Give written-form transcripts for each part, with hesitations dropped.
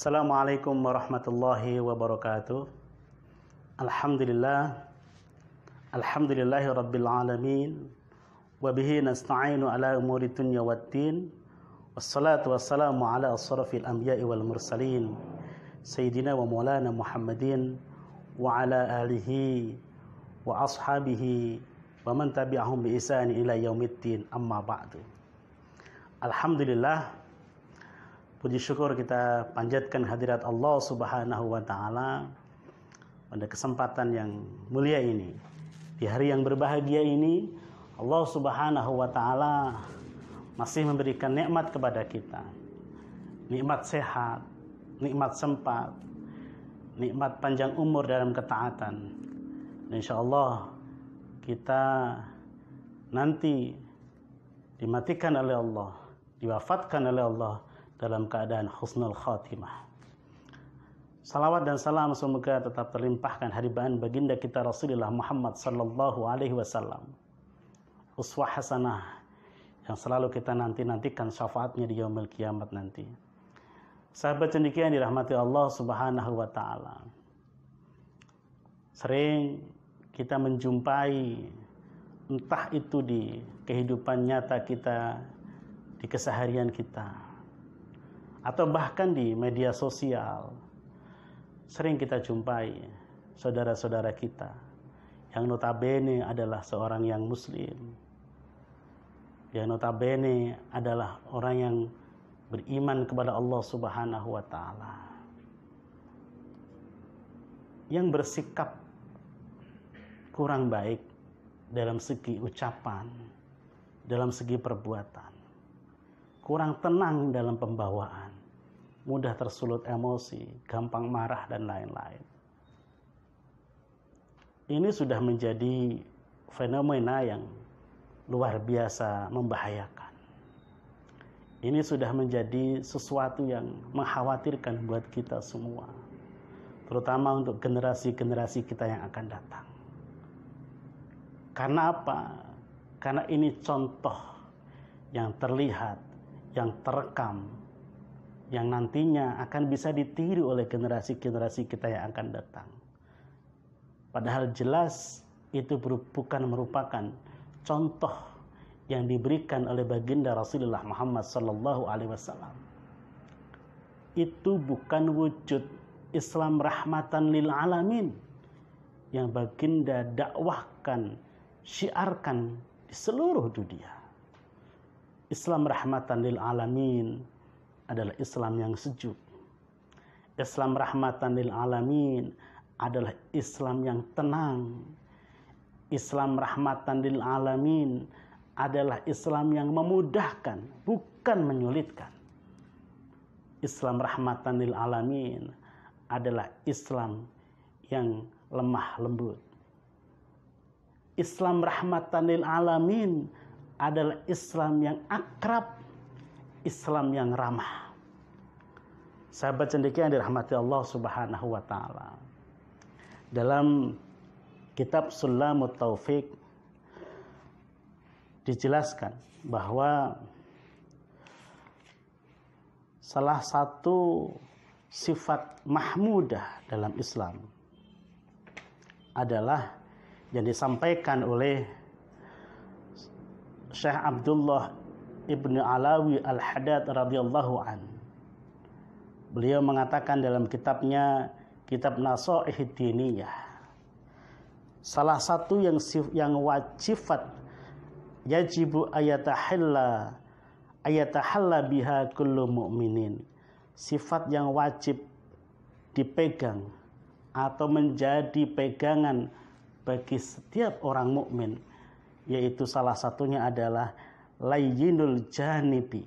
Assalamualaikum warahmatullahi wabarakatuh. Alhamdulillah. Alhamdulillahi rabbil alamin. Wabihi nasta'inu ala umuri dunya waddin. Wassalatu wassalamu ala asrafil anbiya'i wal mursalin, Sayyidina wa maulana Muhammadin wa ala alihi wa ashabihi wa man tabi'ahum bi ihsani ila yaumiddin, amma ba'du. Alhamdulillah, puji syukur kita panjatkan hadirat Allah Subhanahu wa taala pada kesempatan yang mulia ini. Di hari yang berbahagia ini, Allah Subhanahu wa taala masih memberikan nikmat kepada kita. Nikmat sehat, nikmat sempat, nikmat panjang umur dalam ketaatan. Insyaallah kita nanti dimatikan oleh Allah, diwafatkan oleh Allah dalam keadaan husnul khatimah. Salawat dan salam semoga tetap terlimpahkan hadiran baginda kita Rasulullah Muhammad sallallahu alaihi wasallam, uswah hasanah yang selalu kita nantikan syafaatnya di yaumil kiamat nanti. Sahabat cendekia yang dirahmati Allah Subhanahu wa taala, sering kita menjumpai, entah itu di kehidupan nyata kita, di keseharian kita, atau bahkan di media sosial, sering kita jumpai saudara-saudara kita yang notabene adalah seorang yang muslim, yang notabene adalah orang yang beriman kepada Allah Subhanahu wa taala, yang bersikap kurang baik dalam segi ucapan, dalam segi perbuatan, kurang tenang dalam pembawaan, mudah tersulut emosi, gampang marah, dan lain-lain. Ini sudah menjadi fenomena yang luar biasa membahayakan. Ini sudah menjadi sesuatu yang mengkhawatirkan buat kita semua, terutama untuk generasi-generasi kita yang akan datang. Karena apa? Karena ini contoh yang terlihat, yang terekam, yang nantinya akan bisa ditiru oleh generasi-generasi kita yang akan datang. Padahal jelas itu bukan merupakan contoh yang diberikan oleh baginda Rasulullah Muhammad sallallahu alaihi wasallam. Itu bukan wujud Islam rahmatan lil alamin yang baginda dakwahkan, syiarkan di seluruh dunia. Islam rahmatan lil alamin adalah Islam yang sejuk. Islam rahmatan lil alamin adalah Islam yang tenang. Islam rahmatan lil alamin adalah Islam yang memudahkan, bukan menyulitkan. Islam rahmatan lil alamin adalah Islam yang lemah lembut. Islam rahmatan lil alamin adalah Islam yang akrab, Islam yang ramah. Sahabat cendekia yang dirahmati Allah Subhanahu wa taala, dalam kitab Sulamut Taufik dijelaskan bahwa salah satu sifat mahmudah dalam Islam adalah yang disampaikan oleh Syekh Abdullah Ibn Alawi Al-Haddad radhiyallahu an. Beliau mengatakan dalam kitabnya, Kitab Nasaihid Diniyah, salah satu yang wajifat yajibu ayatahalla biha kullu mu'minin, sifat yang wajib dipegang atau menjadi pegangan bagi setiap orang mukmin, yaitu salah satunya adalah layyinul janibi.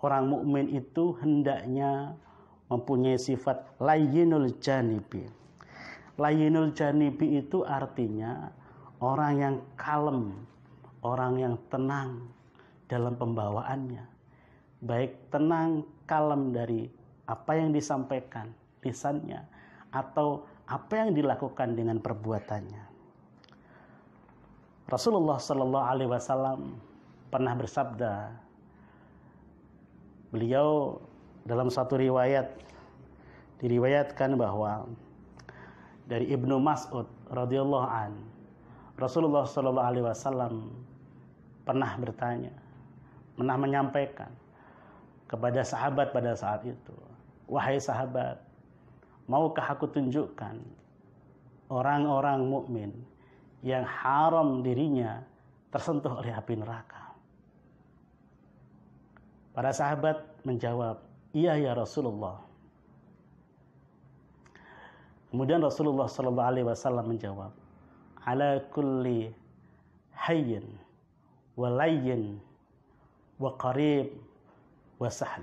Orang mukmin itu hendaknya mempunyai sifat layyinul janibi. Layyinul janibi itu artinya orang yang kalem, orang yang tenang dalam pembawaannya. Baik tenang, kalem dari apa yang disampaikan lisannya atau apa yang dilakukan dengan perbuatannya. Rasulullah sallallahu alaihi wasallam pernah bersabda, beliau dalam satu riwayat diriwayatkan bahwa dari Ibnu Mas'ud radhiyallahu an, Rasulullah sallallahu alaihi wasallam pernah menyampaikan kepada sahabat pada saat itu, "Wahai sahabat, maukah aku tunjukkan orang-orang mukmin yang haram dirinya tersentuh oleh api neraka?" Para sahabat menjawab, "Iya ya Rasulullah." Kemudian Rasulullah sallallahu alaihi wasallam menjawab, "Ala kulli hayyin wa layyin wa qarib wa sahl."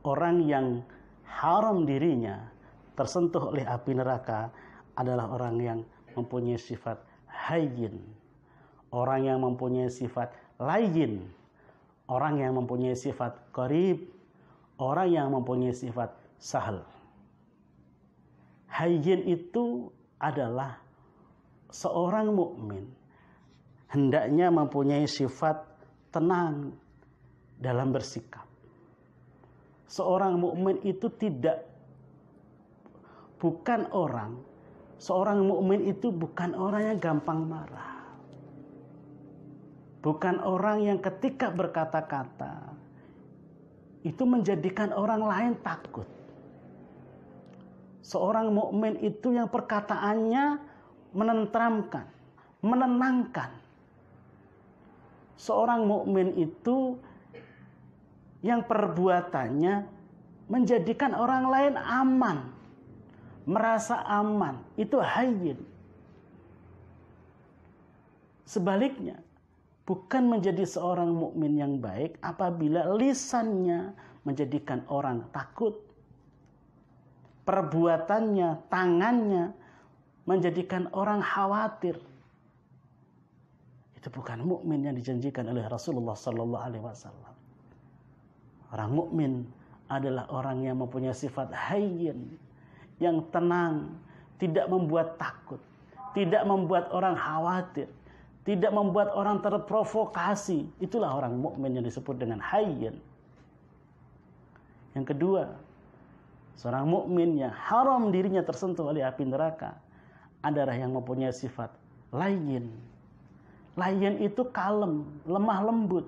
Orang yang haram dirinya tersentuh oleh api neraka adalah orang yang mempunyai sifat hayyin, orang yang mempunyai sifat layyin, orang yang mempunyai sifat qarib, orang yang mempunyai sifat sahl. Hayyin itu adalah seorang mukmin hendaknya mempunyai sifat tenang dalam bersikap. Seorang mukmin itu seorang mukmin itu bukan orang yang gampang marah. Bukan orang yang ketika berkata-kata itu menjadikan orang lain takut. Seorang mukmin itu yang perkataannya menenteramkan, menenangkan. Seorang mukmin itu yang perbuatannya menjadikan orang lain aman, merasa aman. Itu hayyin. Sebaliknya, bukan menjadi seorang mukmin yang baik apabila lisannya menjadikan orang takut, perbuatannya, tangannya menjadikan orang khawatir. Itu bukan mukmin yang dijanjikan oleh Rasulullah sallallahu alaihi wasallam. Orang mukmin adalah orang yang mempunyai sifat hayyin, yang tenang, tidak membuat takut, tidak membuat orang khawatir, tidak membuat orang terprovokasi. Itulah orang mukmin yang disebut dengan hayyin. Yang kedua, seorang mukmin yang haram dirinya tersentuh oleh api neraka adalah yang mempunyai sifat layyin. Layyin itu kalem, lemah lembut.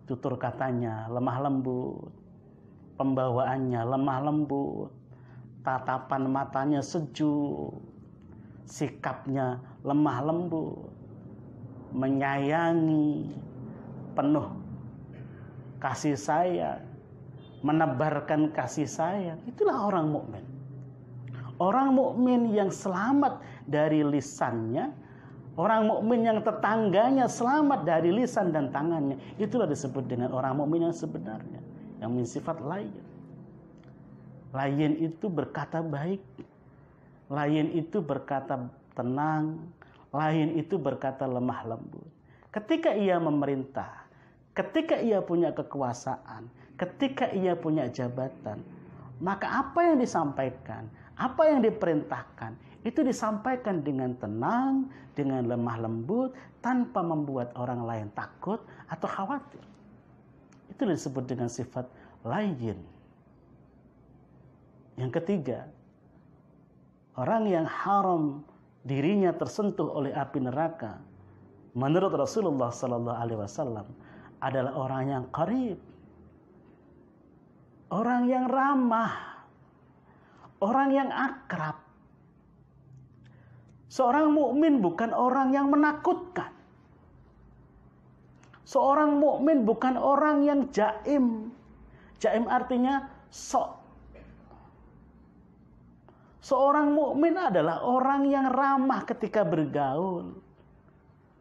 Tutur katanya lemah lembut, pembawaannya lemah lembut, tatapan matanya sejuk, sikapnya lemah lembut, menyayangi, penuh kasih sayang, menebarkan kasih sayang. Itulah orang mukmin. Orang mukmin yang selamat dari lisannya, orang mukmin yang tetangganya selamat dari lisan dan tangannya, itulah disebut dengan orang mukmin yang sebenarnya, yang memiliki sifat layyin. Layyin itu berkata baik, layyin itu berkata tenang, layyin itu berkata lemah lembut. Ketika ia memerintah, ketika ia punya kekuasaan, ketika ia punya jabatan, maka apa yang disampaikan, apa yang diperintahkan, itu disampaikan dengan tenang, dengan lemah lembut, tanpa membuat orang lain takut atau khawatir. Itu disebut dengan sifat layyin. Yang ketiga, orang yang haram dirinya tersentuh oleh api neraka, menurut Rasulullah sallallahu alaihi wasallam, adalah orang yang qarib, orang yang ramah, orang yang akrab. Seorang mukmin bukan orang yang menakutkan. Seorang mukmin bukan orang yang jaim. Jaim artinya sok. Seorang mukmin adalah orang yang ramah ketika bergaul.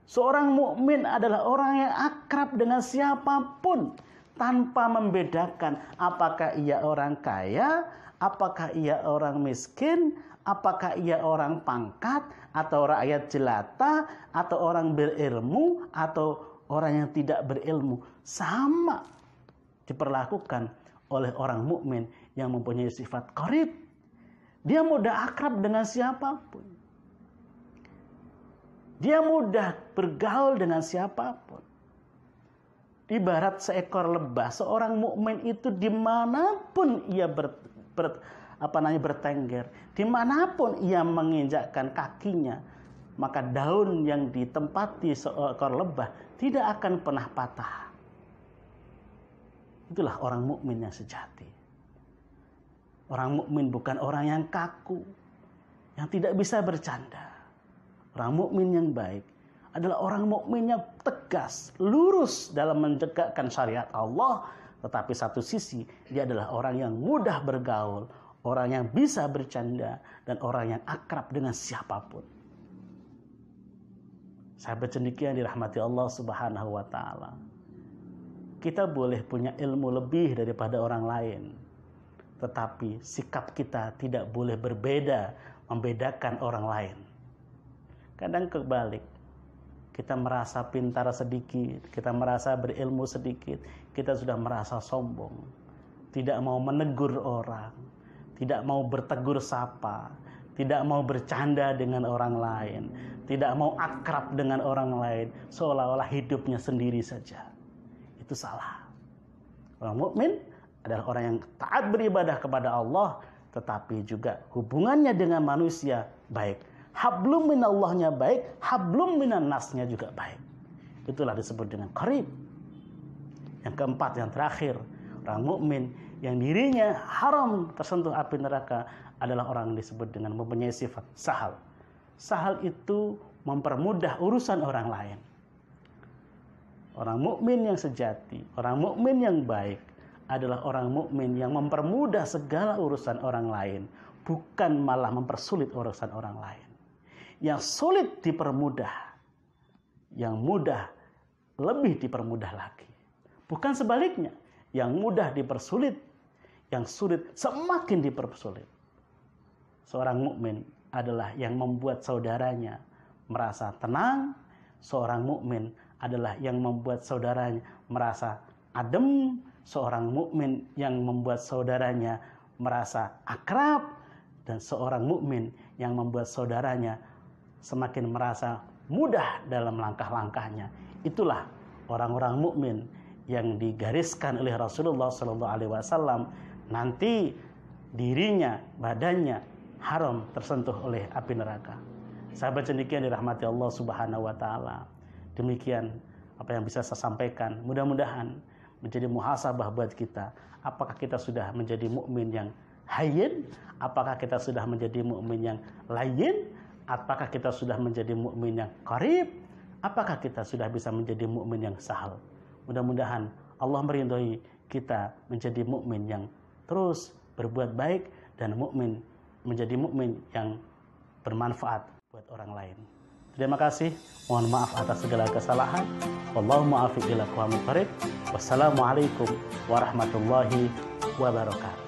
Seorang mukmin adalah orang yang akrab dengan siapapun tanpa membedakan apakah ia orang kaya, apakah ia orang miskin, apakah ia orang pangkat, atau rakyat jelata, atau orang berilmu, atau orang yang tidak berilmu. Sama diperlakukan oleh orang mukmin yang mempunyai sifat qarib. Dia mudah akrab dengan siapapun. Dia mudah bergaul dengan siapapun. ibarat seekor lebah. Seorang mukmin itu dimanapun ia bertengger, dimanapun ia menginjakkan kakinya, maka daun yang ditempati seekor lebah tidak akan pernah patah. Itulah orang mukmin yang sejati. Orang mukmin bukan orang yang kaku, yang tidak bisa bercanda. Orang mukmin yang baik adalah orang mukmin yang tegas, lurus dalam menegakkan syariat Allah, tetapi satu sisi dia adalah orang yang mudah bergaul, orang yang bisa bercanda, dan orang yang akrab dengan siapapun. Sahabat cendekia yang dirahmati Allah Subhanahu wa taala. Kita boleh punya ilmu lebih daripada orang lain, tetapi sikap kita tidak boleh berbeda, membedakan orang lain. Kadang kebalik, kita merasa pintar sedikit, kita merasa berilmu sedikit, kita sudah merasa sombong, tidak mau menegur orang, tidak mau bertegur sapa, tidak mau bercanda dengan orang lain, tidak mau akrab dengan orang lain, seolah-olah hidupnya sendiri saja. Itu salah. Orang mukmin adalah orang yang taat beribadah kepada Allah, tetapi juga hubungannya dengan manusia baik. Hablum minallahnya baik, hablum minan nasnya juga baik. Itulah disebut dengan qarib. Yang keempat, yang terakhir, orang mukmin yang dirinya haram tersentuh api neraka adalah orang yang disebut dengan mempunyai sifat sahal. Sahal itu mempermudah urusan orang lain. Orang mukmin yang sejati, orang mukmin yang baik adalah orang mukmin yang mempermudah segala urusan orang lain, bukan malah mempersulit urusan orang lain. Yang sulit dipermudah, yang mudah lebih dipermudah lagi. Bukan sebaliknya, yang mudah dipersulit, yang sulit semakin dipersulit. Seorang mukmin adalah yang membuat saudaranya merasa tenang. Seorang mukmin adalah yang membuat saudaranya merasa adem. Seorang mukmin yang membuat saudaranya merasa akrab, dan seorang mukmin yang membuat saudaranya semakin merasa mudah dalam langkah-langkahnya. Itulah orang-orang mukmin yang digariskan oleh Rasulullah SAW. Nanti dirinya, badannya haram tersentuh oleh api neraka. Sahabat cendekia dirahmati Allah Subhanahu wa taala. Demikian apa yang bisa saya sampaikan. Mudah-mudahan menjadi muhasabah buat kita. Apakah kita sudah menjadi mukmin yang hayyin? Apakah kita sudah menjadi mukmin yang layyin? Apakah kita sudah menjadi mukmin yang qarib? Apakah kita sudah bisa menjadi mukmin yang sahal? Mudah-mudahan Allah meridhoi kita menjadi mukmin yang terus berbuat baik dan menjadi mukmin yang bermanfaat buat orang lain. Terima kasih. Mohon maaf atas segala kesalahan. Wallahu muwaffiq ila aqwamit thoriq. Wassalamualaikum warahmatullahi wabarakatuh.